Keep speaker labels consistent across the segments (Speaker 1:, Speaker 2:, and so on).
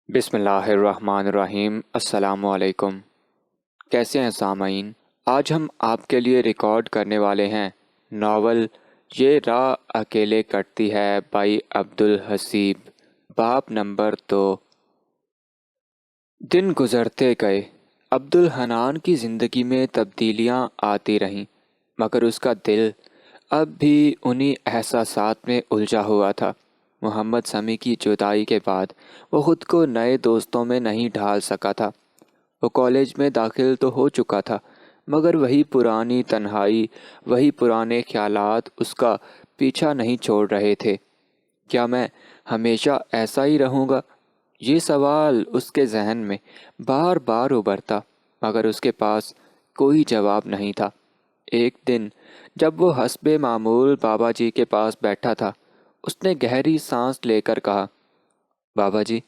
Speaker 1: بسم اللہ الرحمن الرحیم۔ السلام علیکم۔ کیسے ہیں سامعین؟ آج ہم آپ کے لیے ریکارڈ کرنے والے ہیں ناول یہ راہ اکیلے کٹتی ہے بائی عبدالحسیب، باب نمبر 2۔ دن گزرتے گئے۔ عبدالحنان کی زندگی میں تبدیلیاں آتی رہیں، مگر اس کا دل اب بھی انہی احساسات میں الجھا ہوا تھا۔ محمد سمیع کی جدائی کے بعد وہ خود کو نئے دوستوں میں نہیں ڈھال سکا تھا۔ وہ کالج میں داخل تو ہو چکا تھا، مگر وہی پرانی تنہائی، وہی پرانے خیالات اس کا پیچھا نہیں چھوڑ رہے تھے۔ کیا میں ہمیشہ ایسا ہی رہوں گا؟ یہ سوال اس کے ذہن میں بار بار ابھرتا، مگر اس کے پاس کوئی جواب نہیں تھا۔ ایک دن جب وہ حسب معمول بابا جی کے پاس بیٹھا تھا، اس نے گہری سانس لے کر کہا، بابا جی،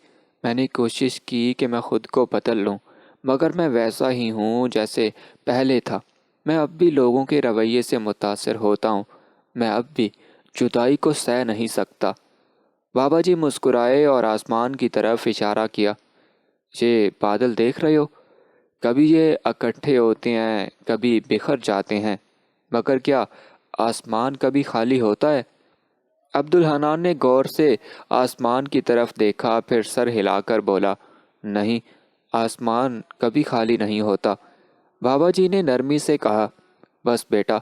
Speaker 1: میں نے کوشش کی کہ میں خود کو بدل لوں، مگر میں ویسا ہی ہوں جیسے پہلے تھا۔ میں اب بھی لوگوں کے رویے سے متاثر ہوتا ہوں، میں اب بھی جدائی کو سہ نہیں سکتا۔ بابا جی مسکرائے اور آسمان کی طرف اشارہ کیا۔ یہ بادل دیکھ رہے ہو؟ کبھی یہ اکٹھے ہوتے ہیں، کبھی بکھر جاتے ہیں، مگر کیا آسمان کبھی خالی ہوتا ہے؟ عبدالحنان نے غور سے آسمان کی طرف دیکھا، پھر سر ہلا کر بولا، نہیں، آسمان کبھی خالی نہیں ہوتا۔ بابا جی نے نرمی سے کہا، بس بیٹا،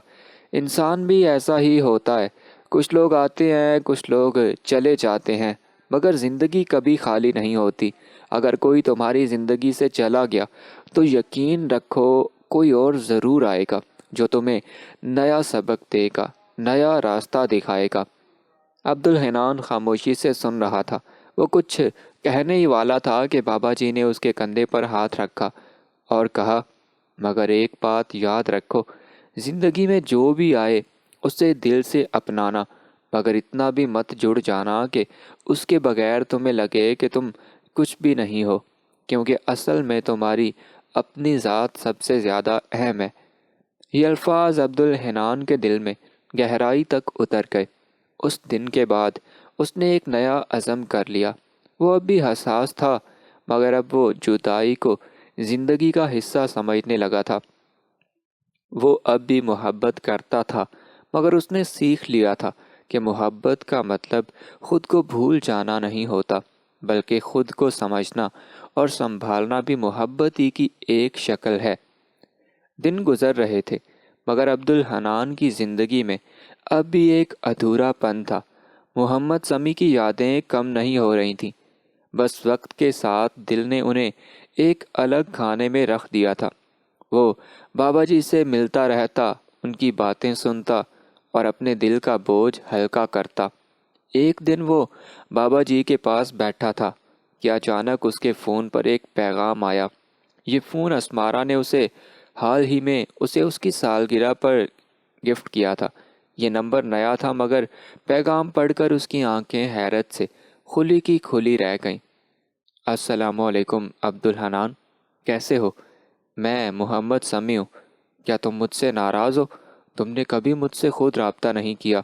Speaker 1: انسان بھی ایسا ہی ہوتا ہے، کچھ لوگ آتے ہیں، کچھ لوگ چلے جاتے ہیں، مگر زندگی کبھی خالی نہیں ہوتی۔ اگر کوئی تمہاری زندگی سے چلا گیا تو یقین رکھو کوئی اور ضرور آئے گا جو تمہیں نیا سبق دے گا، نیا راستہ دکھائے گا۔ عبدالحنان خاموشی سے سن رہا تھا۔ وہ کچھ کہنے ہی والا تھا کہ بابا جی نے اس کے کندھے پر ہاتھ رکھا اور کہا، مگر ایک بات یاد رکھو، زندگی میں جو بھی آئے اسے دل سے اپنانا، مگر اتنا بھی مت جڑ جانا کہ اس کے بغیر تمہیں لگے کہ تم کچھ بھی نہیں ہو، کیونکہ اصل میں تمہاری اپنی ذات سب سے زیادہ اہم ہے۔ یہ الفاظ عبدالحنان کے دل میں گہرائی تک اتر گئے۔ اس دن کے بعد اس نے ایک نیا عزم کر لیا۔ وہ اب بھی حساس تھا، مگر اب وہ جدائی کو زندگی کا حصہ سمجھنے لگا تھا۔ وہ اب بھی محبت کرتا تھا، مگر اس نے سیکھ لیا تھا کہ محبت کا مطلب خود کو بھول جانا نہیں ہوتا، بلکہ خود کو سمجھنا اور سنبھالنا بھی محبت ہی کی ایک شکل ہے۔ دن گزر رہے تھے، مگر عبدالحنان کی زندگی میں اب بھی ایک ادھورا پن تھا۔ محمد سمیع کی یادیں کم نہیں ہو رہی تھیں، بس وقت کے ساتھ دل نے انہیں ایک الگ کھانے میں رکھ دیا تھا۔ وہ بابا جی سے ملتا رہتا، ان کی باتیں سنتا اور اپنے دل کا بوجھ ہلکا کرتا۔ ایک دن وہ بابا جی کے پاس بیٹھا تھا کہ اچانک اس کے فون پر ایک پیغام آیا۔ یہ فون اسمارا نے حال ہی میں اسے اس کی سالگرہ پر گفٹ کیا تھا۔ یہ نمبر نیا تھا، مگر پیغام پڑھ کر اس کی آنکھیں حیرت سے کھلی کی کھلی رہ گئیں۔ السلام علیکم عبدالحنان، کیسے ہو؟ میں محمد سمیع ہوں۔ کیا تم مجھ سے ناراض ہو؟ تم نے کبھی مجھ سے خود رابطہ نہیں کیا۔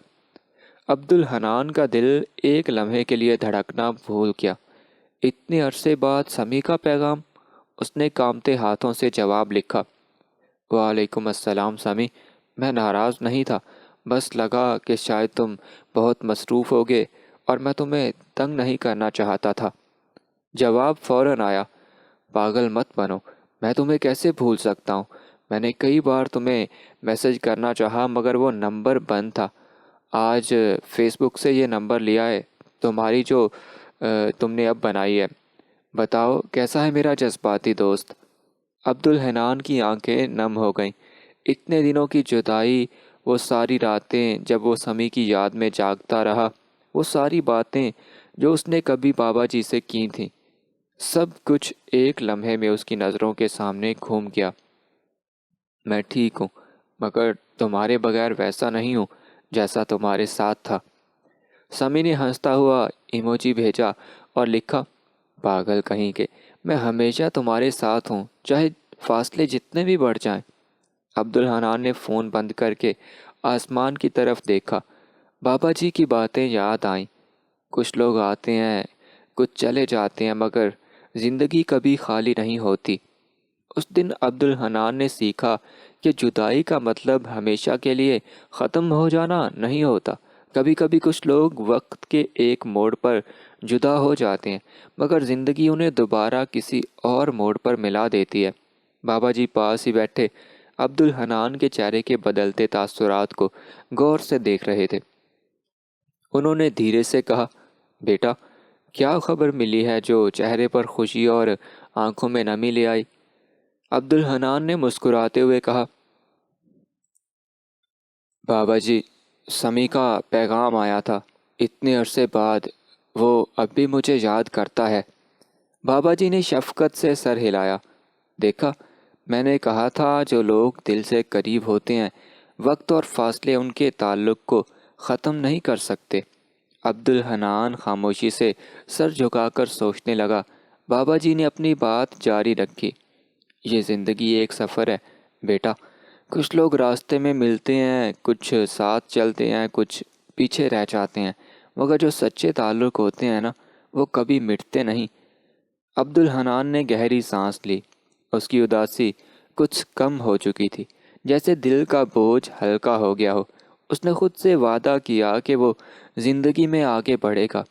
Speaker 1: عبدالحنان کا دل ایک لمحے کے لیے دھڑکنا بھول گیا۔ اتنے عرصے بعد سمیع کا پیغام؟ اس نے کانپتے ہاتھوں سے جواب لکھا، وعلیکم السلام سمیع، میں ناراض نہیں تھا، بس لگا کہ شاید تم بہت مصروف ہوگے اور میں تمہیں تنگ نہیں کرنا چاہتا تھا۔ جواب فوراً آیا، پاگل مت بنو، میں تمہیں کیسے بھول سکتا ہوں؟ میں نے کئی بار تمہیں میسج کرنا چاہا، مگر وہ نمبر بند تھا۔ آج فیس بک سے یہ نمبر لیا ہے تمہاری، جو تم نے اب بنائی ہے۔ بتاؤ کیسا ہے میرا جذباتی دوست؟ عبدالحنان کی آنکھیں نم ہو گئیں۔ اتنے دنوں کی جدائی، وہ ساری راتیں جب وہ سمیع کی یاد میں جاگتا رہا، وہ ساری باتیں جو اس نے کبھی بابا جی سے کی تھیں، سب کچھ ایک لمحے میں اس کی نظروں کے سامنے گھوم گیا۔ میں ٹھیک ہوں، مگر تمہارے بغیر ویسا نہیں ہوں جیسا تمہارے ساتھ تھا۔ سمیع نے ہنستا ہوا ایموجی بھیجا اور لکھا، پاگل کہیں کے، میں ہمیشہ تمہارے ساتھ ہوں، چاہے فاصلے جتنے بھی بڑھ جائیں۔ عبدالحنان نے فون بند کر کے آسمان کی طرف دیکھا۔ بابا جی کی باتیں یاد آئیں، کچھ لوگ آتے ہیں، کچھ چلے جاتے ہیں، مگر زندگی کبھی خالی نہیں ہوتی۔ اس دن عبد الحنان نے سیکھا کہ جدائی کا مطلب ہمیشہ کے لیے ختم ہو جانا نہیں ہوتا۔ کبھی کبھی کچھ لوگ وقت کے ایک موڑ پر جدا ہو جاتے ہیں، مگر زندگی انہیں دوبارہ کسی اور موڑ پر ملا دیتی ہے۔ بابا جی پاس ہی بیٹھے عبد الحنان کے چہرے کے بدلتے تاثرات کو غور سے دیکھ رہے تھے۔ انہوں نے دھیرے سے کہا، بیٹا، کیا خبر ملی ہے جو چہرے پر خوشی اور آنکھوں میں نمی لے آئی؟ عبد الحنان نے مسکراتے ہوئے کہا، بابا جی، سمی کا پیغام آیا تھا۔ اتنے عرصے بعد وہ اب بھی مجھے یاد کرتا ہے۔ بابا جی نے شفقت سے سر ہلایا۔ دیکھا، میں نے کہا تھا جو لوگ دل سے قریب ہوتے ہیں، وقت اور فاصلے ان کے تعلق کو ختم نہیں کر سکتے۔ عبد الحنان خاموشی سے سر جھکا کر سوچنے لگا۔ بابا جی نے اپنی بات جاری رکھی، یہ زندگی ایک سفر ہے بیٹا۔ کچھ لوگ راستے میں ملتے ہیں، کچھ ساتھ چلتے ہیں، کچھ پیچھے رہ جاتے ہیں، مگر جو سچے تعلق ہوتے ہیں نا، وہ کبھی مٹتے نہیں۔ عبد الحنان نے گہری سانس لی۔ اس کی اداسی کچھ کم ہو چکی تھی، جیسے دل کا بوجھ ہلکا ہو گیا ہو۔ اس نے خود سے وعدہ کیا کہ وہ زندگی میں آگے بڑھے گا،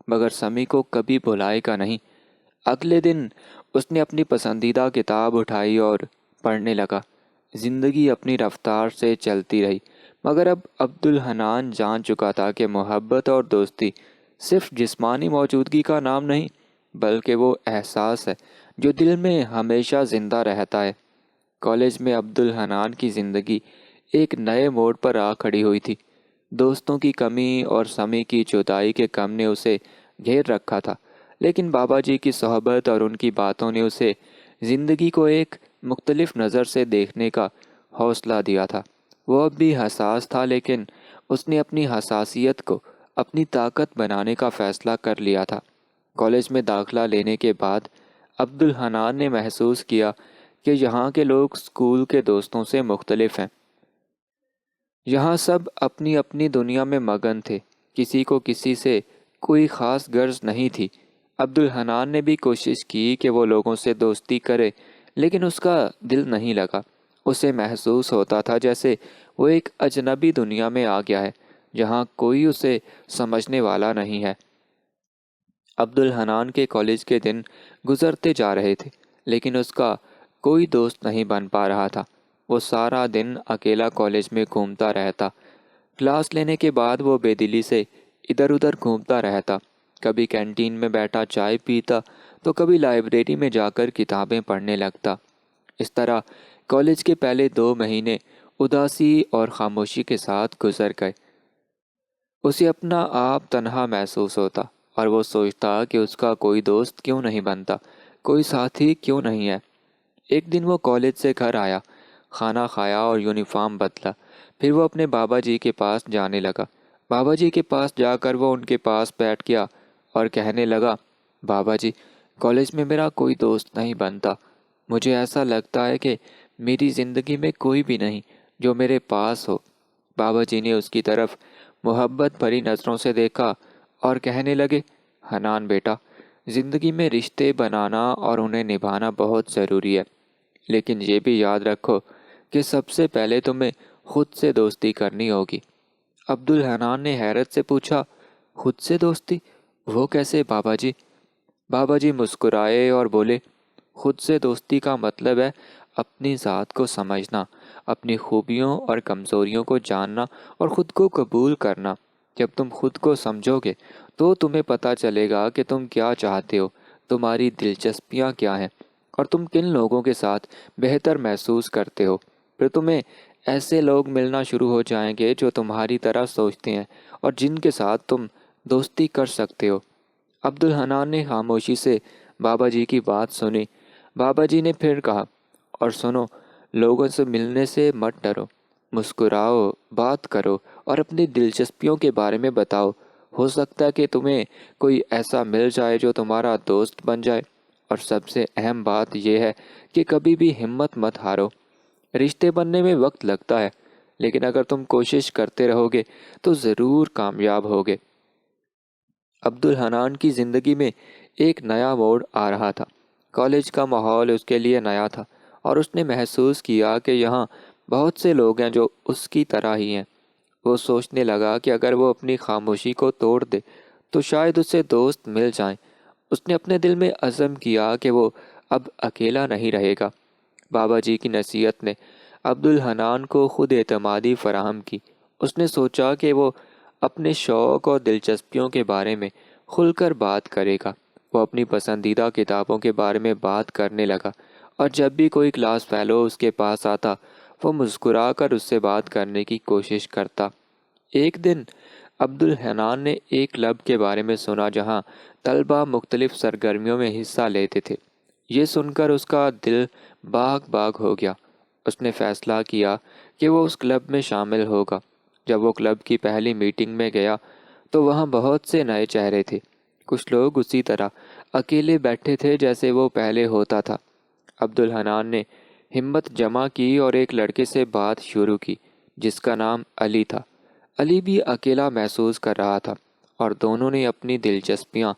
Speaker 1: مگر سمی کو کبھی بھلائے گا نہیں۔ اگلے دن اس نے اپنی پسندیدہ کتاب اٹھائی اور پڑھنے لگا۔ زندگی اپنی رفتار سے چلتی رہی، مگر اب عبد الحنان جان چکا تھا کہ محبت اور دوستی صرف جسمانی موجودگی کا نام نہیں، بلکہ وہ احساس ہے جو دل میں ہمیشہ زندہ رہتا ہے۔ کالج میں عبد الحنان کی زندگی ایک نئے موڑ پر آ کھڑی ہوئی تھی۔ دوستوں کی کمی اور سمی کی جدائی کے غم نے اسے گھیر رکھا تھا، لیکن بابا جی کی صحبت اور ان کی باتوں نے اسے زندگی کو ایک مختلف نظر سے دیکھنے کا حوصلہ دیا تھا۔ وہ اب بھی حساس تھا، لیکن اس نے اپنی حساسیت کو اپنی طاقت بنانے کا فیصلہ کر لیا تھا۔ کالج میں داخلہ لینے کے بعد عبد الحنان نے محسوس کیا کہ یہاں کے لوگ اسکول کے دوستوں سے مختلف ہیں۔ یہاں سب اپنی اپنی دنیا میں مگن تھے، کسی کو کسی سے کوئی خاص غرض نہیں تھی۔ عبد الحنان نے بھی کوشش کی کہ وہ لوگوں سے دوستی کرے، لیکن اس کا دل نہیں لگا۔ اسے محسوس ہوتا تھا جیسے وہ ایک اجنبی دنیا میں آ گیا ہے، جہاں کوئی اسے سمجھنے والا نہیں ہے۔ عبد الحنان کے کالج کے دن گزرتے جا رہے تھے، لیکن اس کا کوئی دوست نہیں بن پا رہا تھا۔ وہ سارا دن اکیلا کالج میں گھومتا رہتا۔ کلاس لینے کے بعد وہ بے دلی سے ادھر ادھر گھومتا رہتا، کبھی کینٹین میں بیٹھا چائے پیتا تو کبھی لائبریری میں جا کر کتابیں پڑھنے لگتا۔ اس طرح کالج کے پہلے 2 مہینے اداسی اور خاموشی کے ساتھ گزر گئے۔ اسے اپنا آپ تنہا محسوس ہوتا، اور وہ سوچتا کہ اس کا کوئی دوست کیوں نہیں بنتا، کوئی ساتھی کیوں نہیں ہے۔ ایک دن وہ کالج سے گھر آیا، کھانا کھایا اور یونیفارم بدلا۔ پھر وہ اپنے بابا جی کے پاس جانے لگا۔ بابا جی کے پاس جا کر وہ ان کے پاس بیٹھ گیا اور کہنے لگا، بابا جی، کالج میں میرا کوئی دوست نہیں بنتا۔ مجھے ایسا لگتا ہے کہ میری زندگی میں کوئی بھی نہیں جو میرے پاس ہو۔ بابا جی نے اس کی طرف محبت بھری نظروں سے دیکھا اور کہنے لگے، حنان بیٹا، زندگی میں رشتے بنانا اور انہیں نبھانا بہت ضروری ہے، لیکن یہ بھی یاد رکھو کہ سب سے پہلے تمہیں خود سے دوستی کرنی ہوگی۔ عبد الحنان نے حیرت سے پوچھا، خود سے دوستی؟ وہ کیسے بابا جی؟ بابا جی مسکرائے اور بولے، خود سے دوستی کا مطلب ہے اپنی ذات کو سمجھنا، اپنی خوبیوں اور کمزوریوں کو جاننا اور خود کو قبول کرنا۔ جب تم خود کو سمجھو گے تو تمہیں پتہ چلے گا کہ تم کیا چاہتے ہو، تمہاری دلچسپیاں کیا ہیں، اور تم کن لوگوں کے ساتھ بہتر محسوس کرتے ہو۔ پھر تمہیں ایسے لوگ ملنا شروع ہو جائیں گے جو تمہاری طرح سوچتے ہیں اور جن کے ساتھ تم دوستی کر سکتے ہو۔ عبد الحنان نے خاموشی سے بابا جی کی بات سنی۔ بابا جی نے پھر کہا، اور سنو، لوگوں سے ملنے سے مت ڈرو، مسکراؤ، بات کرو اور اپنی دلچسپیوں کے بارے میں بتاؤ۔ ہو سکتا ہے کہ تمہیں کوئی ایسا مل جائے جو تمہارا دوست بن جائے۔ اور سب سے اہم بات یہ ہے کہ کبھی بھی ہمت مت ہارو۔ رشتے بننے میں وقت لگتا ہے، لیکن اگر تم کوشش کرتے رہو گے تو ضرور کامیاب ہوگے۔ عبد الحنان کی زندگی میں ایک نیا موڑ آ رہا تھا۔ کالج کا ماحول اس کے لیے نیا تھا اور اس نے محسوس کیا کہ یہاں بہت سے لوگ ہیں جو اس کی طرح ہی ہیں۔ وہ سوچنے لگا کہ اگر وہ اپنی خاموشی کو توڑ دے تو شاید اسے دوست مل جائیں۔ اس نے اپنے دل میں عزم کیا کہ وہ اب اکیلا نہیں رہے گا۔ بابا جی کی نصیحت نے عبدالحنان کو خود اعتمادی فراہم کی۔ اس نے سوچا کہ وہ اپنے شوق اور دلچسپیوں کے بارے میں کھل کر بات کرے گا۔ وہ اپنی پسندیدہ کتابوں کے بارے میں بات کرنے لگا اور جب بھی کوئی کلاس فیلو اس کے پاس آتا وہ مسکرا کر اس سے بات کرنے کی کوشش کرتا۔ ایک دن عبدالحنان نے ایک کلب کے بارے میں سنا جہاں طلبہ مختلف سرگرمیوں میں حصہ لیتے تھے۔ یہ سن کر اس کا دل باغ باغ ہو گیا۔ اس نے فیصلہ کیا کہ وہ اس کلب میں شامل ہوگا۔ جب وہ کلب کی پہلی میٹنگ میں گیا تو وہاں بہت سے نئے چہرے تھے۔ کچھ لوگ اسی طرح اکیلے بیٹھے تھے جیسے وہ پہلے ہوتا تھا۔ عبدالحنان نے ہمت جمع کی اور ایک لڑکے سے بات شروع کی جس کا نام علی تھا۔ علی بھی اکیلا محسوس کر رہا تھا اور دونوں نے اپنی دلچسپیاں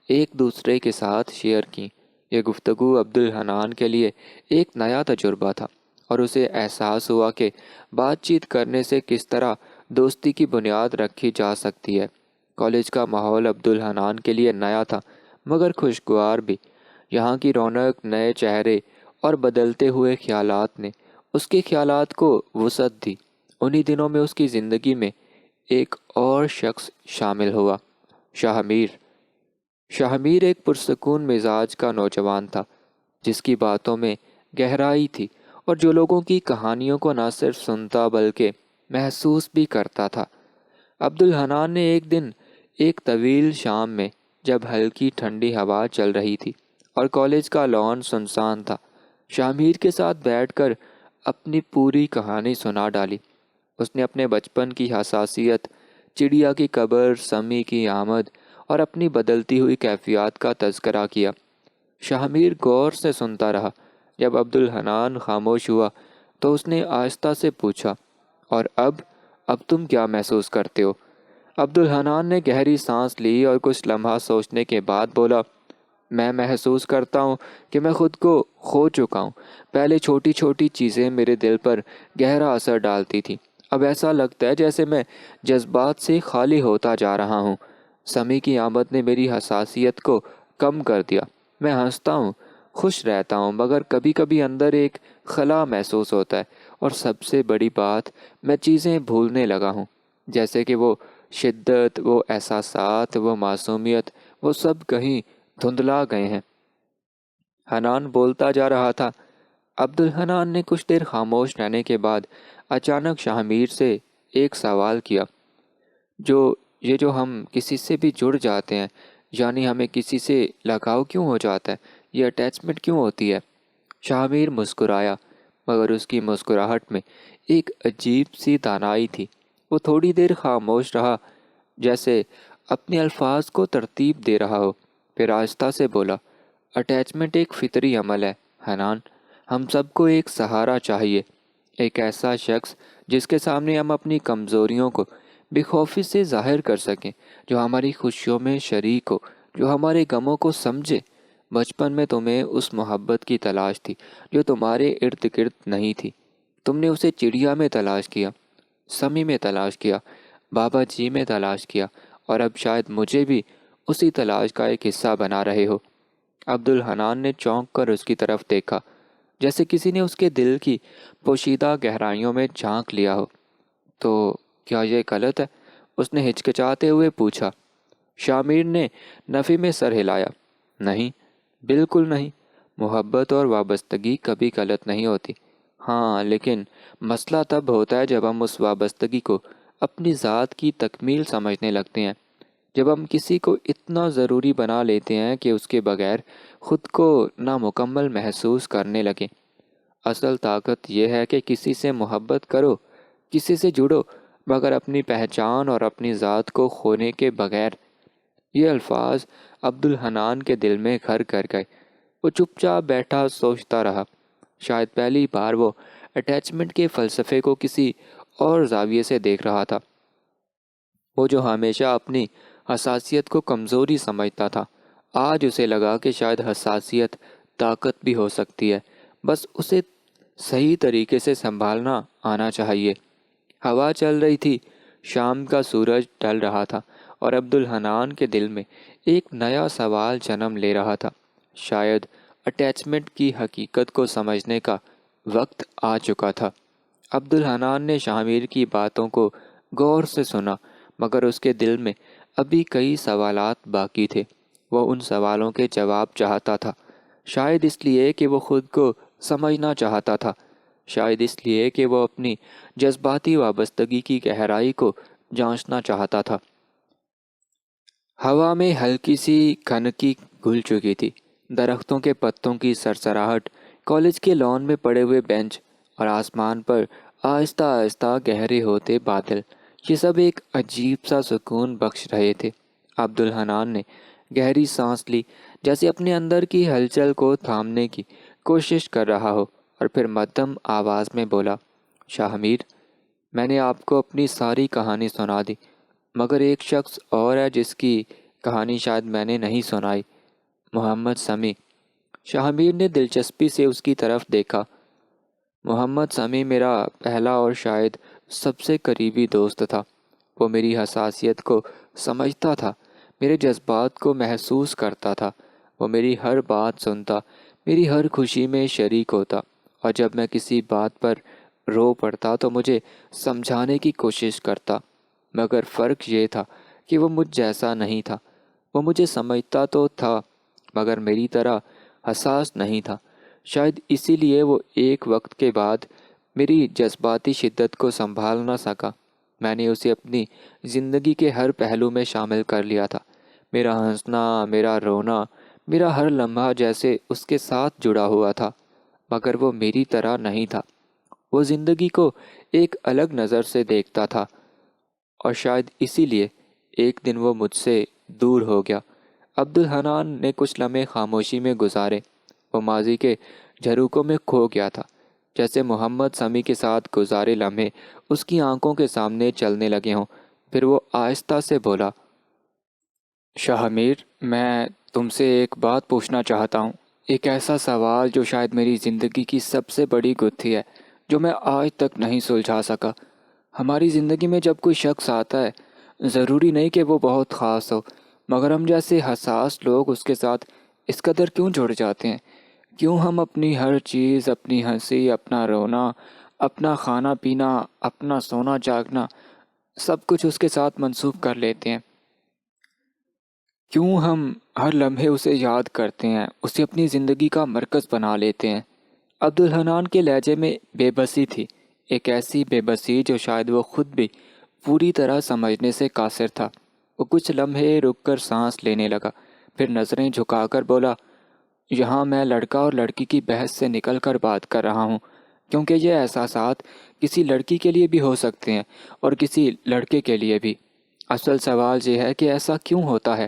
Speaker 1: ایک دوسرے کے ساتھ شیئر کیں۔ یہ گفتگو عبدالحنان کے لیے ایک نیا تجربہ تھا اور اسے احساس ہوا کہ بات چیت کرنے سے کس طرح دوستی کی بنیاد رکھی جا سکتی ہے۔ کالج کا ماحول عبدالحنان کے لیے نیا تھا مگر خوشگوار بھی۔ یہاں کی رونق، نئے چہرے اور بدلتے ہوئے خیالات نے اس کے خیالات کو وسعت دی۔ انہی دنوں میں اس کی زندگی میں ایک اور شخص شامل ہوا، شاہ میر۔ شاہ میر ایک پرسکون مزاج کا نوجوان تھا جس کی باتوں میں گہرائی تھی اور جو لوگوں کی کہانیوں کو نہ صرف سنتا بلکہ محسوس بھی کرتا تھا۔ عبدالحنان نے ایک دن ایک طویل شام میں جب ہلکی ٹھنڈی ہوا چل رہی تھی اور کالج کا لان سنسان تھا، شاہ میر کے ساتھ بیٹھ کر اپنی پوری کہانی سنا ڈالی۔ اس نے اپنے بچپن کی حساسیت، چڑیا کی قبر، سمی کی آمد اور اپنی بدلتی ہوئی کیفیات کا تذکرہ کیا۔ شاہ میر غور سے سنتا رہا۔ جب عبدالحنان خاموش ہوا تو اس نے آہستہ سے پوچھا، اور اب تم کیا محسوس کرتے ہو؟ عبدالحنان نے گہری سانس لی اور کچھ لمحہ سوچنے کے بعد بولا، میں محسوس کرتا ہوں کہ میں خود کو کھو چکا ہوں۔ پہلے چھوٹی چھوٹی چیزیں میرے دل پر گہرا اثر ڈالتی تھیں، اب ایسا لگتا ہے جیسے میں جذبات سے خالی ہوتا جا رہا ہوں۔ سمی کی آمد نے میری حساسیت کو کم کر دیا۔ میں ہنستا ہوں، خوش رہتا ہوں، مگر کبھی کبھی اندر ایک خلا محسوس ہوتا ہے، اور سب سے بڑی بات، میں چیزیں بھولنے لگا ہوں، جیسے کہ وہ شدت، وہ احساسات، وہ معصومیت، وہ سب کہیں دھندلا گئے ہیں۔ حنان بولتا جا رہا تھا۔ عبدالحنان نے کچھ دیر خاموش رہنے کے بعد اچانک شاہ میر سے ایک سوال کیا، جو ہم کسی سے بھی جڑ جاتے ہیں، یعنی ہمیں کسی سے لگاؤ کیوں ہو جاتا ہے، یہ اٹیچمنٹ کیوں ہوتی ہے؟ شاہ میر مسکرایا، مگر اس کی مسکراہٹ میں ایک عجیب سی دانائی تھی۔ وہ تھوڑی دیر خاموش رہا، جیسے اپنے الفاظ کو ترتیب دے رہا ہو، پھر آہستہ سے بولا، اٹیچمنٹ ایک فطری عمل ہے حنان۔ ہم سب کو ایک سہارا چاہیے، ایک ایسا شخص جس کے سامنے ہم اپنی کمزوریوں کو بے خوفی سے ظاہر کر سکیں، جو ہماری خوشیوں میں شریک ہو، جو ہمارے غموں کو سمجھے۔ بچپن میں تمہیں اس محبت کی تلاش تھی جو تمہارے ارد گرد نہیں تھی۔ تم نے اسے چڑیا میں تلاش کیا، سمی میں تلاش کیا، بابا جی میں تلاش کیا، اور اب شاید مجھے بھی اسی تلاش کا ایک حصہ بنا رہے ہو۔ عبدالحنان نے چونک کر اس کی طرف دیکھا، جیسے کسی نے اس کے دل کی پوشیدہ گہرائیوں میں جھانک لیا ہو۔ تو کیا یہ غلط ہے؟ اس نے ہچکچاتے ہوئے پوچھا۔ شاہ میر نے نفی میں سر ہلایا، نہیں، بالکل نہیں۔ محبت اور وابستگی کبھی غلط نہیں ہوتی۔ ہاں، لیکن مسئلہ تب ہوتا ہے جب ہم اس وابستگی کو اپنی ذات کی تکمیل سمجھنے لگتے ہیں، جب ہم کسی کو اتنا ضروری بنا لیتے ہیں کہ اس کے بغیر خود کو نامکمل محسوس کرنے لگیں۔ اصل طاقت یہ ہے کہ کسی سے محبت کرو، کسی سے جڑو، مگر اپنی پہچان اور اپنی ذات کو کھونے کے بغیر۔ یہ الفاظ عبدالحنان کے دل میں گھر کر گئے۔ وہ چپ چاپ بیٹھا سوچتا رہا۔ شاید پہلی بار وہ اٹیچمنٹ کے فلسفے کو کسی اور زاویے سے دیکھ رہا تھا۔ وہ جو ہمیشہ اپنی حساسیت کو کمزوری سمجھتا تھا، آج اسے لگا کہ شاید حساسیت طاقت بھی ہو سکتی ہے، بس اسے صحیح طریقے سے سنبھالنا آنا چاہیے۔ ہوا چل رہی تھی، شام کا سورج ڈھل رہا تھا اور عبدالحنان کے دل میں ایک نیا سوال جنم لے رہا تھا۔ شاید اٹیچمنٹ کی حقیقت کو سمجھنے کا وقت آ چکا تھا۔ عبدالحنان نے شاہ کی باتوں کو غور سے سنا، مگر اس کے دل میں ابھی کئی سوالات باقی تھے۔ وہ ان سوالوں کے جواب چاہتا تھا، شاید اس لیے کہ وہ خود کو سمجھنا چاہتا تھا، شاید اس لیے کہ وہ اپنی جذباتی وابستگی کی گہرائی کو جانچنا چاہتا تھا۔ ہوا میں ہلکی سی کھنکی گھل چکی تھی، درختوں کے پتوں کی سرسراہٹ، کالج کے لان میں پڑے ہوئے بینچ اور آسمان پر آہستہ آہستہ گہرے ہوتے بادل، یہ سب ایک عجیب سا سکون بخش رہے تھے۔ عبدالحنان نے گہری سانس لی، جیسے اپنے اندر کی ہلچل کو تھامنے کی کوشش کر رہا ہو، اور پھر مدھم آواز میں بولا، شاہ میر، میں نے آپ کو اپنی ساری کہانی سنا دی، مگر ایک شخص اور ہے جس کی کہانی شاید میں نے نہیں سنائی، محمد سمیع۔ شاہ میر نے دلچسپی سے اس کی طرف دیکھا۔ محمد سمیع میرا پہلا اور شاید سب سے قریبی دوست تھا۔ وہ میری حساسیت کو سمجھتا تھا، میرے جذبات کو محسوس کرتا تھا، وہ میری ہر بات سنتا، میری ہر خوشی میں شریک ہوتا، اور جب میں کسی بات پر رو پڑتا تو مجھے سمجھانے کی کوشش کرتا۔ مگر فرق یہ تھا کہ وہ مجھ جیسا نہیں تھا، وہ مجھے سمجھتا تو تھا مگر میری طرح حساس نہیں تھا۔ شاید اسی لیے وہ ایک وقت کے بعد میری جذباتی شدت کو سنبھال نہ سکا۔ میں نے اسے اپنی زندگی کے ہر پہلو میں شامل کر لیا تھا، میرا ہنسنا، میرا رونا، میرا ہر لمحہ جیسے اس کے ساتھ جڑا ہوا تھا، مگر وہ میری طرح نہیں تھا۔ وہ زندگی کو ایک الگ نظر سے دیکھتا تھا، اور شاید اسی لیے ایک دن وہ مجھ سے دور ہو گیا۔ عبدالحنان نے کچھ لمحے خاموشی میں گزارے۔ وہ ماضی کے جھروکوں میں کھو گیا تھا، جیسے محمد سمیع کے ساتھ گزارے لمحے اس کی آنکھوں کے سامنے چلنے لگے ہوں۔ پھر وہ آہستہ سے بولا، شاہ میر، میں تم سے ایک بات پوچھنا چاہتا ہوں، ایک ایسا سوال جو شاید میری زندگی کی سب سے بڑی گتھی ہے، جو میں آج تک نہیں سلجھا سکا۔ ہماری زندگی میں جب کوئی شخص آتا ہے، ضروری نہیں کہ وہ بہت خاص ہو، مگر ہم جیسے حساس لوگ اس کے ساتھ اس قدر کیوں جڑ جاتے ہیں؟ کیوں ہم اپنی ہر چیز، اپنی ہنسی، اپنا رونا، اپنا کھانا پینا، اپنا سونا جاگنا، سب کچھ اس کے ساتھ منسوب کر لیتے ہیں؟ کیوں ہم ہر لمحے اسے یاد کرتے ہیں، اسے اپنی زندگی کا مرکز بنا لیتے ہیں؟ عبدالحنان کے لہجے میں بے بسی تھی، ایک ایسی بے بسی جو شاید وہ خود بھی پوری طرح سمجھنے سے قاصر تھا۔ وہ کچھ لمحے رک کر سانس لینے لگا، پھر نظریں جھکا کر بولا، یہاں میں لڑکا اور لڑکی کی بحث سے نکل کر بات کر رہا ہوں، کیونکہ یہ احساسات کسی لڑکی کے لیے بھی ہو سکتے ہیں اور کسی لڑکے کے لیے بھی۔ اصل سوال یہ ہے کہ ایسا کیوں ہوتا ہے؟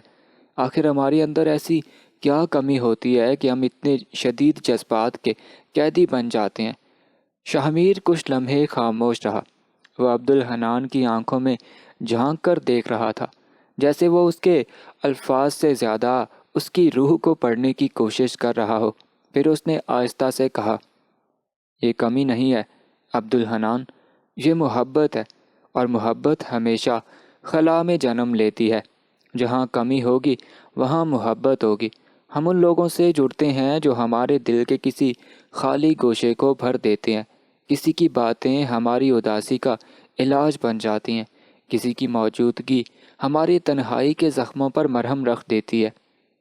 Speaker 1: آخر ہمارے اندر ایسی کیا کمی ہوتی ہے کہ ہم اتنے شدید جذبات کے قیدی بن جاتے ہیں؟ شاہ میر کچھ لمحے خاموش رہا۔ وہ عبدالحنان کی آنکھوں میں جھانک کر دیکھ رہا تھا، جیسے وہ اس کے الفاظ سے زیادہ اس کی روح کو پڑھنے کی کوشش کر رہا ہو۔ پھر اس نے آہستہ سے کہا، یہ کمی نہیں ہے عبدالحنان، یہ محبت ہے، اور محبت ہمیشہ خلا میں جنم لیتی ہے۔ جہاں کمی ہوگی وہاں محبت ہوگی۔ ہم ان لوگوں سے جڑتے ہیں جو ہمارے دل کے کسی خالی گوشے کو بھر دیتے ہیں۔ کسی کی باتیں ہماری اداسی کا علاج بن جاتی ہیں، کسی کی موجودگی ہماری تنہائی کے زخموں پر مرہم رکھ دیتی ہے،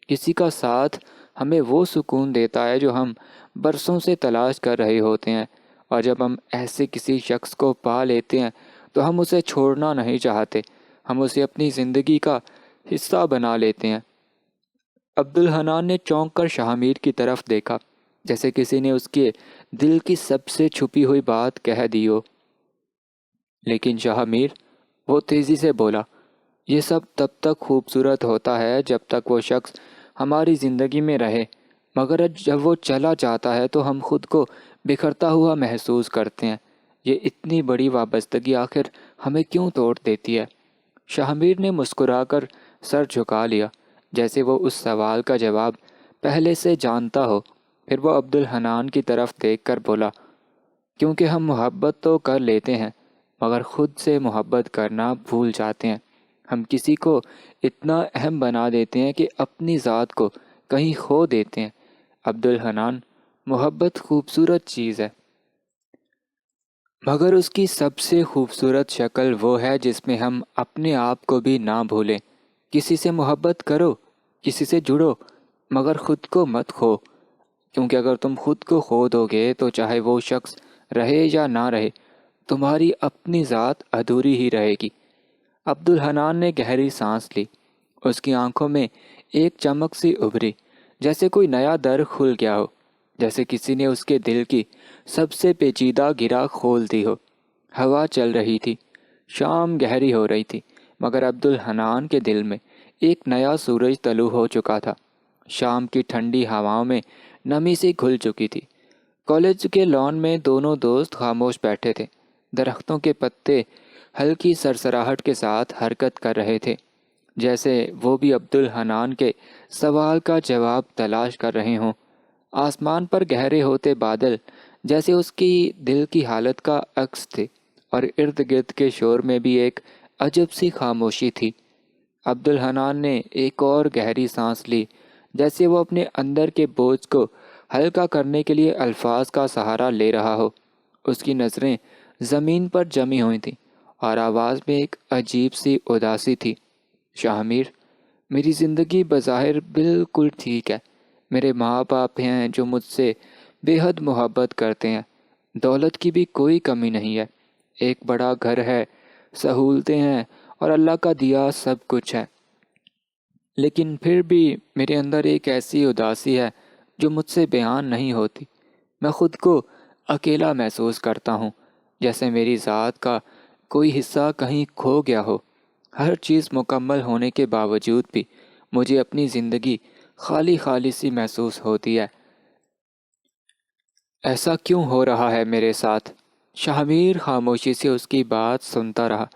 Speaker 1: کسی کا ساتھ ہمیں وہ سکون دیتا ہے جو ہم برسوں سے تلاش کر رہے ہوتے ہیں، اور جب ہم ایسے کسی شخص کو پا لیتے ہیں تو ہم اسے چھوڑنا نہیں چاہتے، ہم اسے اپنی زندگی کا حصہ بنا لیتے ہیں۔ عبدالحنان نے چونک کر شاہ میر کی طرف دیکھا، جیسے کسی نے اس کے دل کی سب سے چھپی ہوئی بات کہہ دی ہو۔ لیکن شاہ میر، وہ تیزی سے بولا، یہ سب تب تک خوبصورت ہوتا ہے جب تک وہ شخص ہماری زندگی میں رہے، مگر جب وہ چلا جاتا ہے تو ہم خود کو بکھرتا ہوا محسوس کرتے ہیں۔ یہ اتنی بڑی وابستگی آخر ہمیں کیوں توڑ دیتی ہے؟ شاہ میر نے مسکرا کر سر جھکا لیا، جیسے وہ اس سوال کا جواب پہلے سے جانتا ہو۔ پھر وہ عبدالحنان کی طرف دیکھ کر بولا، کیونکہ ہم محبت تو کر لیتے ہیں مگر خود سے محبت کرنا بھول جاتے ہیں۔ ہم کسی کو اتنا اہم بنا دیتے ہیں کہ اپنی ذات کو کہیں کھو دیتے ہیں۔ عبدالحنان، محبت خوبصورت چیز ہے، مگر اس کی سب سے خوبصورت شکل وہ ہے جس میں ہم اپنے آپ کو بھی نہ بھولیں۔ کسی سے محبت کرو، کسی سے جڑو، مگر خود کو مت کھو، کیونکہ اگر تم خود کو کھو دو گے تو چاہے وہ شخص رہے یا نہ رہے، تمہاری اپنی ذات ادھوری ہی رہے گی۔ عبدالحنان نے گہری سانس لی۔ اس کی آنکھوں میں ایک چمک سی ابھری، جیسے کوئی نیا در کھل گیا ہو، جیسے کسی نے اس کے دل کی سب سے پیچیدہ گرہ کھول دی ہو۔ ہوا چل رہی تھی، شام گہری ہو رہی تھی، مگر عبدالحنان کے دل میں ایک نیا سورج طلوع ہو چکا تھا۔ شام کی ٹھنڈی ہواؤں میں نمی سی گھل چکی تھی۔ کالج کے لان میں دونوں دوست خاموش بیٹھے تھے۔ درختوں کے پتے ہلکی سرسراہٹ کے ساتھ حرکت کر رہے تھے، جیسے وہ بھی عبدالحنان کے سوال کا جواب تلاش کر رہے ہوں۔ آسمان پر گہرے ہوتے بادل جیسے اس کی دل کی حالت کا عکس تھے، اور ارد گرد کے شور میں بھی ایک عجب سی خاموشی تھی۔ عبدالحنان نے ایک اور گہری سانس لی، جیسے وہ اپنے اندر کے بوجھ کو ہلکا کرنے کے لیے الفاظ کا سہارا لے رہا ہو۔ اس کی نظریں زمین پر جمی ہوئی تھیں، اور آواز میں ایک عجیب سی اداسی تھی۔ شاہ میر، میری زندگی بظاہر بالکل ٹھیک ہے۔ میرے ماں باپ ہیں جو مجھ سے بے حد محبت کرتے ہیں۔ دولت کی بھی کوئی کمی نہیں ہے۔ ایک بڑا گھر ہے، سہولتیں ہیں، اور اللہ کا دیا سب کچھ ہے۔ لیکن پھر بھی میرے اندر ایک ایسی اداسی ہے جو مجھ سے بیان نہیں ہوتی۔ میں خود کو اکیلا محسوس کرتا ہوں، جیسے میری ذات کا کوئی حصہ کہیں کھو گیا ہو۔ ہر چیز مکمل ہونے کے باوجود بھی مجھے اپنی زندگی خالی خالی سی محسوس ہوتی ہے۔ ایسا کیوں ہو رہا ہے میرے ساتھ؟ شاہ میر خاموشی سے اس کی بات سنتا رہا۔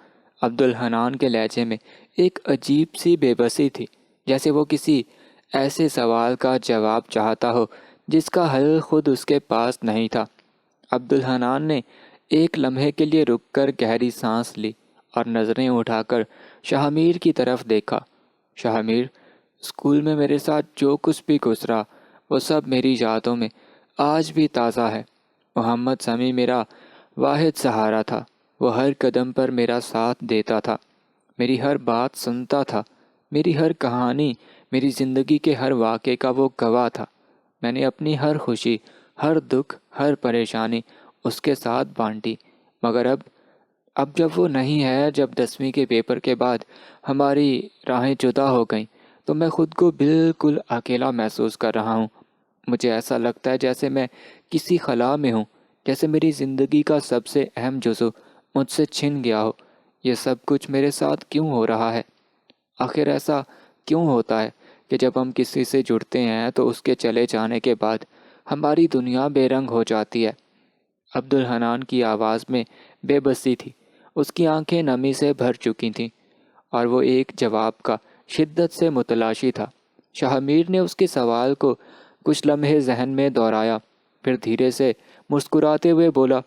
Speaker 1: عبدالحنان کے لہجے میں ایک عجیب سی بے بسی تھی، جیسے وہ کسی ایسے سوال کا جواب چاہتا ہو جس کا حل خود اس کے پاس نہیں تھا۔ عبدالحنان نے ایک لمحے کے لیے رک کر گہری سانس لی اور نظریں اٹھا کر شاہ میر کی طرف دیکھا۔ شاہ میر، اسکول میں میرے ساتھ جو کچھ بھی گزرا وہ سب میری یادوں میں آج بھی تازہ ہے۔ محمد سمیع میرا واحد سہارا تھا۔ وہ ہر قدم پر میرا ساتھ دیتا تھا، میری ہر بات سنتا تھا، میری ہر کہانی، میری زندگی کے ہر واقعے کا وہ گواہ تھا۔ میں نے اپنی ہر خوشی، ہر دکھ، ہر پریشانی اس کے ساتھ بانٹی، مگر اب جب وہ نہیں ہے، جب 10ویں کے پیپر کے بعد ہماری راہیں جدا ہو گئیں، تو میں خود کو بالکل اکیلا محسوس کر رہا ہوں۔ مجھے ایسا لگتا ہے جیسے میں کسی خلا میں ہوں، جیسے میری زندگی کا سب سے اہم جزو مجھ سے چھن گیا ہو۔ یہ سب کچھ میرے ساتھ کیوں ہو رہا ہے؟ آخر ایسا کیوں ہوتا ہے کہ جب ہم کسی سے جڑتے ہیں تو اس کے چلے جانے کے بعد ہماری دنیا بے رنگ ہو جاتی ہے؟ عبدالحنان کی آواز میں بے بسی تھی، اس کی آنکھیں نمی سے بھر چکی تھیں، اور وہ ایک جواب کا شدت سے متلاشی تھا۔ شاہ میر نے اس کے سوال کو کچھ لمحے ذہن میں دہرایا، پھر دھیرے سے مسکراتے ہوئے بولا،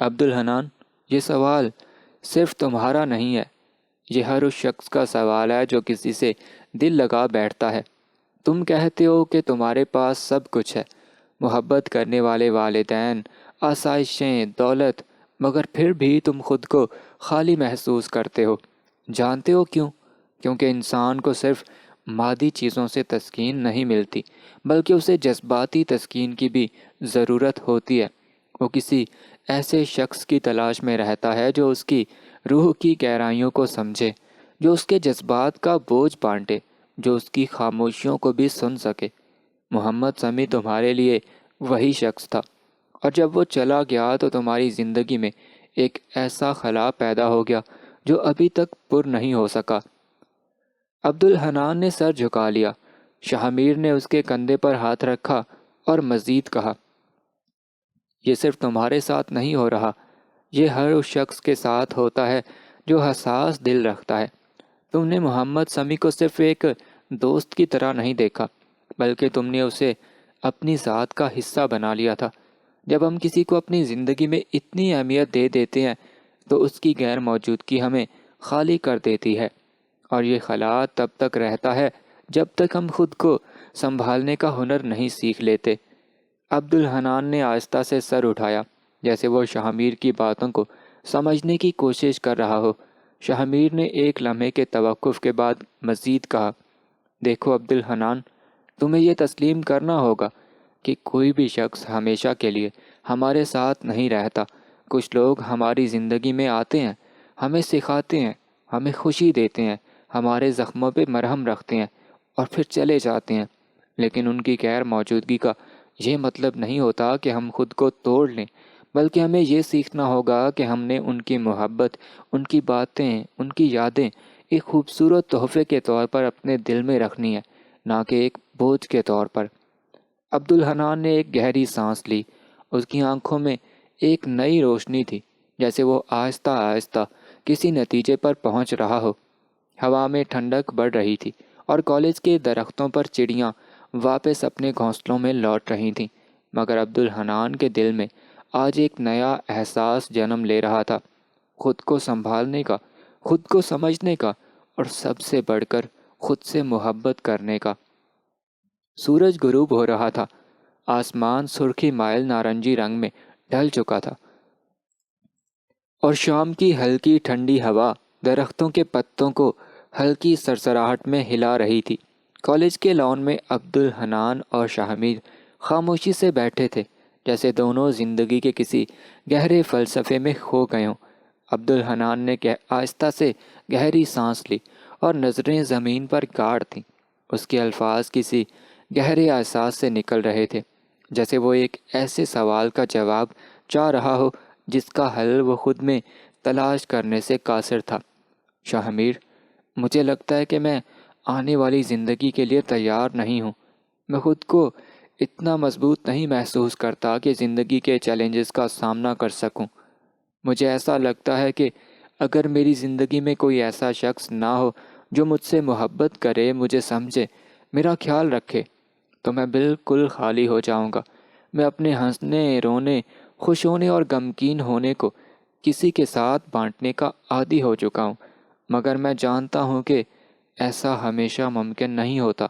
Speaker 1: عبدالحنان، یہ سوال صرف تمہارا نہیں ہے، یہ ہر اس شخص کا سوال ہے جو کسی سے دل لگا بیٹھتا ہے۔ تم کہتے ہو کہ تمہارے پاس سب کچھ ہے، محبت کرنے والے والدین، آسائشیں، دولت، مگر پھر بھی تم خود کو خالی محسوس کرتے ہو۔ جانتے ہو کیوں؟ کیونکہ انسان کو صرف مادی چیزوں سے تسکین نہیں ملتی، بلکہ اسے جذباتی تسکین کی بھی ضرورت ہوتی ہے۔ وہ کسی ایسے شخص کی تلاش میں رہتا ہے جو اس کی روح کی گہرائیوں کو سمجھے، جو اس کے جذبات کا بوجھ بانٹے، جو اس کی خاموشیوں کو بھی سن سکے۔ محمد سمیع تمہارے لیے وہی شخص تھا، اور جب وہ چلا گیا تو تمہاری زندگی میں ایک ایسا خلا پیدا ہو گیا جو ابھی تک پر نہیں ہو سکا۔ عبدالحنان نے سر جھکا لیا۔ شاہ میر نے اس کے کندھے پر ہاتھ رکھا اور مزید کہا، یہ صرف تمہارے ساتھ نہیں ہو رہا، یہ ہر اس شخص کے ساتھ ہوتا ہے جو حساس دل رکھتا ہے۔ تم نے محمد سمیع کو صرف ایک دوست کی طرح نہیں دیکھا، بلکہ تم نے اسے اپنی ذات کا حصہ بنا لیا تھا۔ جب ہم کسی کو اپنی زندگی میں اتنی اہمیت دے دیتے ہیں تو اس کی غیر موجودگی ہمیں خالی کر دیتی ہے، اور یہ خلا تب تک رہتا ہے جب تک ہم خود کو سنبھالنے کا ہنر نہیں سیکھ لیتے۔ عبد الحنان نے آہستہ سے سر اٹھایا، جیسے وہ شاہ میر کی باتوں کو سمجھنے کی کوشش کر رہا ہو۔ شاہ میر نے ایک لمحے کے توقف کے بعد مزید کہا، دیکھو عبد الحنان، تمہیں یہ تسلیم کرنا ہوگا کہ کوئی بھی شخص ہمیشہ کے لیے ہمارے ساتھ نہیں رہتا۔ کچھ لوگ ہماری زندگی میں آتے ہیں، ہمیں سکھاتے ہیں، ہمیں خوشی دیتے ہیں، ہمارے زخموں پہ مرہم رکھتے ہیں اور پھر چلے جاتے ہیں، لیکن ان کی غیر موجودگی کا یہ مطلب نہیں ہوتا کہ ہم خود کو توڑ لیں، بلکہ ہمیں یہ سیکھنا ہوگا کہ ہم نے ان کی محبت، ان کی باتیں، ان کی یادیں ایک خوبصورت تحفے کے طور پر اپنے دل میں رکھنی ہے، نہ کہ ایک بوجھ کے طور پر۔ عبد الحنان نے ایک گہری سانس لی۔ اس کی آنکھوں میں ایک نئی روشنی تھی، جیسے وہ آہستہ آہستہ کسی نتیجے پر پہنچ رہا ہو۔ ہوا میں ٹھنڈک بڑھ رہی تھی اور کالج کے درختوں پر چڑیاں واپس اپنے گھونسلوں میں لوٹ رہی تھیں، مگر عبد الحنان کے دل میں آج ایک نیا احساس جنم لے رہا تھا، خود کو سنبھالنے کا، خود کو سمجھنے کا، اور سب سے بڑھ کر خود سے محبت کرنے کا۔ سورج غروب ہو رہا تھا، آسمان سرخی مائل نارنجی رنگ میں ڈھل چکا تھا، اور شام کی ہلکی ٹھنڈی ہوا درختوں کے پتوں کو ہلکی سرسراہٹ میں ہلا رہی تھی۔ کالج کے لان میں عبد الحنان اور شاہ میر خاموشی سے بیٹھے تھے، جیسے دونوں زندگی کے کسی گہرے فلسفے میں کھو گئے ہوں۔ عبد الحنان نے آہستہ سے گہری سانس لی اور نظریں زمین پر گاڑ تھیں۔ اس کے الفاظ کسی گہرے احساس سے نکل رہے تھے، جیسے وہ ایک ایسے سوال کا جواب چاہ رہا ہو جس کا حل وہ خود میں تلاش کرنے سے قاصر تھا۔ شاہ میر، مجھے لگتا ہے کہ میں آنے والی زندگی کے لیے تیار نہیں ہوں۔ میں خود کو اتنا مضبوط نہیں محسوس کرتا کہ زندگی کے چیلنجز کا سامنا کر سکوں۔ مجھے ایسا لگتا ہے کہ اگر میری زندگی میں کوئی ایسا شخص نہ ہو جو مجھ سے محبت کرے، مجھے سمجھے، میرا خیال رکھے، تو میں بالکل خالی ہو جاؤں گا۔ میں اپنے ہنسنے، رونے، خوش ہونے اور غمگین ہونے کو کسی کے ساتھ بانٹنے کا عادی ہو چکا ہوں، مگر میں جانتا ہوں کہ ایسا ہمیشہ ممکن نہیں ہوتا۔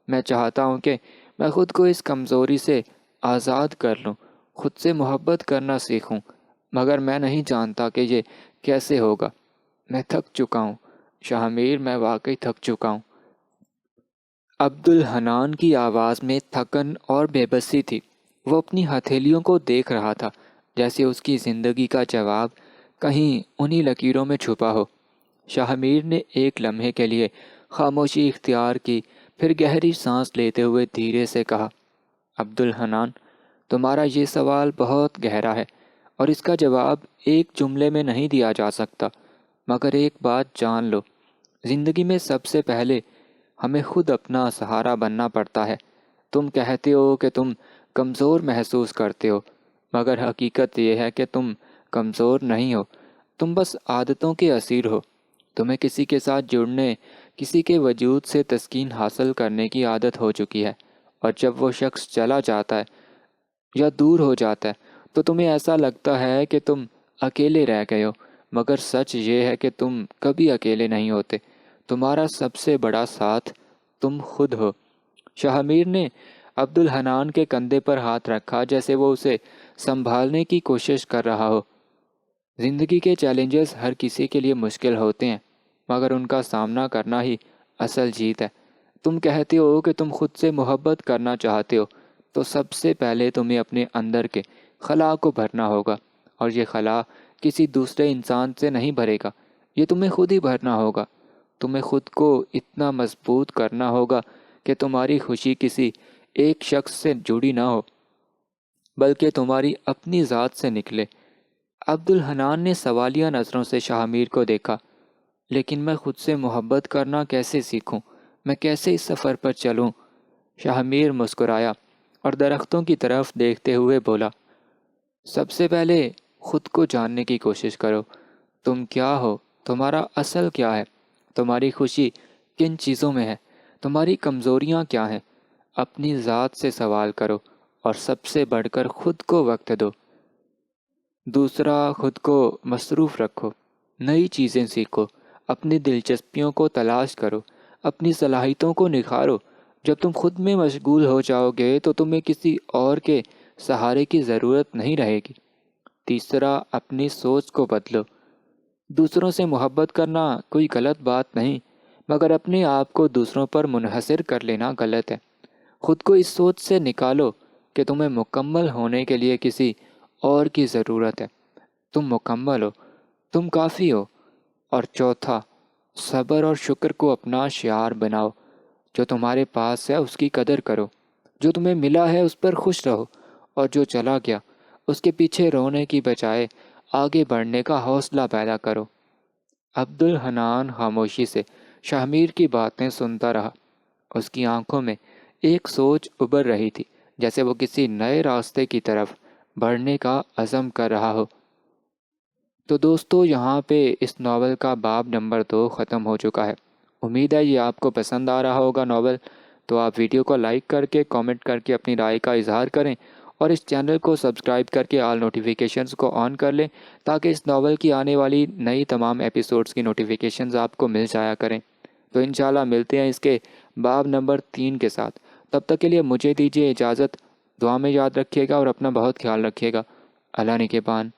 Speaker 1: میں چاہتا ہوں کہ میں خود کو اس کمزوری سے آزاد کر لوں، خود سے محبت کرنا سیکھوں، مگر میں نہیں جانتا کہ یہ کیسے ہوگا۔ میں تھک چکا ہوں شاہ میر، میں واقعی تھک چکا ہوں۔ عبد الحنان کی آواز میں تھکن اور بے بسی تھی۔ وہ اپنی ہتھیلیوں کو دیکھ رہا تھا، جیسے اس کی زندگی کا جواب کہیں انہی لکیروں میں چھپا ہو۔ شاہ میر نے ایک لمحے کے لیے خاموشی اختیار کی، پھر گہری سانس لیتے ہوئے دھیرے سے کہا، عبد الحنان، تمہارا یہ سوال بہت گہرا ہے اور اس کا جواب ایک جملے میں نہیں دیا جا سکتا، مگر ایک بات جان لو، زندگی میں سب سے پہلے ہمیں خود اپنا سہارا بننا پڑتا ہے۔ تم کہتے ہو کہ تم کمزور محسوس کرتے ہو، مگر حقیقت یہ ہے کہ تم کمزور نہیں ہو، تم بس عادتوں کے اسیر ہو۔ تمہیں کسی کے ساتھ جڑنے، کسی کے وجود سے تسکین حاصل کرنے کی عادت ہو چکی ہے، اور جب وہ شخص چلا جاتا ہے یا دور ہو جاتا ہے تو تمہیں ایسا لگتا ہے کہ تم اکیلے رہ گئے ہو، مگر سچ یہ ہے کہ تم کبھی اکیلے نہیں ہوتے۔ تمہارا سب سے بڑا ساتھ تم خود ہو۔ شاہ میر نے عبد الحنان کے کندھے پر ہاتھ رکھا، جیسے وہ اسے سنبھالنے کی کوشش کر رہا ہو۔ زندگی کے چیلنجز ہر کسی کے لیے مشکل ہوتے ہیں، مگر ان کا سامنا کرنا ہی اصل جیت ہے۔ تم کہتے ہو کہ تم خود سے محبت کرنا چاہتے ہو، تو سب سے پہلے تمہیں اپنے اندر کے خلا کو بھرنا ہوگا، اور یہ خلا کسی دوسرے انسان سے نہیں بھرے گا، یہ تمہیں خود ہی بھرنا ہوگا۔ تمہیں خود کو اتنا مضبوط کرنا ہوگا کہ تمہاری خوشی کسی ایک شخص سے جڑی نہ ہو، بلکہ تمہاری اپنی ذات سے نکلے۔ عبد الحنان نے سوالیہ نظروں سے شاہ میر کو دیکھا۔ لیکن میں خود سے محبت کرنا کیسے سیکھوں؟ میں کیسے اس سفر پر چلوں؟ شاہ میر مسکرایا اور درختوں کی طرف دیکھتے ہوئے بولا، سب سے پہلے خود کو جاننے کی کوشش کرو۔ تم کیا ہو؟ تمہارا اصل کیا ہے؟ تمہاری خوشی کن چیزوں میں ہے؟ تمہاری کمزوریاں کیا ہیں؟ اپنی ذات سے سوال کرو اور سب سے بڑھ کر خود کو وقت دو۔ دوسرا، خود کو مصروف رکھو، نئی چیزیں سیکھو، اپنی دلچسپیوں کو تلاش کرو، اپنی صلاحیتوں کو نکھارو۔ جب تم خود میں مشغول ہو جاؤ گے تو تمہیں کسی اور کے سہارے کی ضرورت نہیں رہے گی۔ تیسرا، اپنی سوچ کو بدلو۔ دوسروں سے محبت کرنا کوئی غلط بات نہیں، مگر اپنے آپ کو دوسروں پر منحصر کر لینا غلط ہے۔ خود کو اس سوچ سے نکالو کہ تمہیں مکمل ہونے کے لیے کسی اور کی ضرورت ہے۔ تم مکمل ہو، تم کافی ہو۔ اور چوتھا، صبر اور شکر کو اپنا شعار بناؤ۔ جو تمہارے پاس ہے اس کی قدر کرو، جو تمہیں ملا ہے اس پر خوش رہو، اور جو چلا گیا اس کے پیچھے رونے کی بجائے آگے بڑھنے کا حوصلہ پیدا کرو۔ عبد الحنان خاموشی سے شاہ میر کی باتیں سنتا رہا۔ اس کی آنکھوں میں ایک سوچ ابھر رہی تھی، جیسے وہ کسی نئے راستے کی طرف بڑھنے کا عزم کر رہا ہو۔ تو دوستو، یہاں پہ اس ناول کا باب نمبر 2 ختم ہو چکا ہے۔ امید ہے یہ آپ کو پسند آ رہا ہوگا ناول۔ تو آپ ویڈیو کو لائک کر کے، کامنٹ کر کے اپنی رائے کا اظہار کریں، اور اس چینل کو سبسکرائب کر کے آل نوٹیفیکیشنز کو آن کر لیں، تاکہ اس ناول کی آنے والی نئی تمام ایپیسوڈز کی نوٹیفیکیشنز آپ کو مل جایا کریں۔ تو انشاءاللہ ملتے ہیں اس کے باب نمبر 3 کے ساتھ۔ تب تک کے لیے مجھے دیجیے اجازت۔ دعا میں یاد رکھیے گا اور اپنا بہت خیال رکھیے گا۔ اللہ نگہبان۔